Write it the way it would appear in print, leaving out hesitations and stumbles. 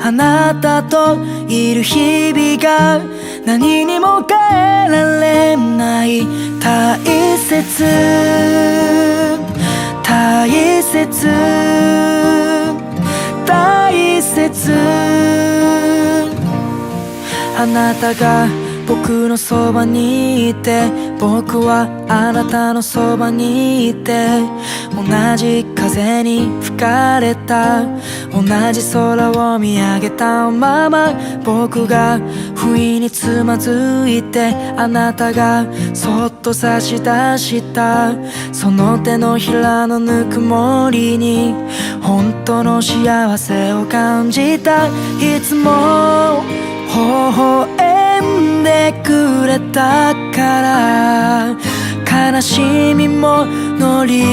あなたといる日々が何にも変えられない。大切大切大切、あなたが僕のそばにいて、僕はあなたのそばにいて、同じ風に吹かれた同じ空を見上げたまま、僕が不意につまずいて、あなたがそっと差し出したその手のひらのぬくもりに本当の幸せを感じた。いつも微笑んでくれたから、悲しみも乗り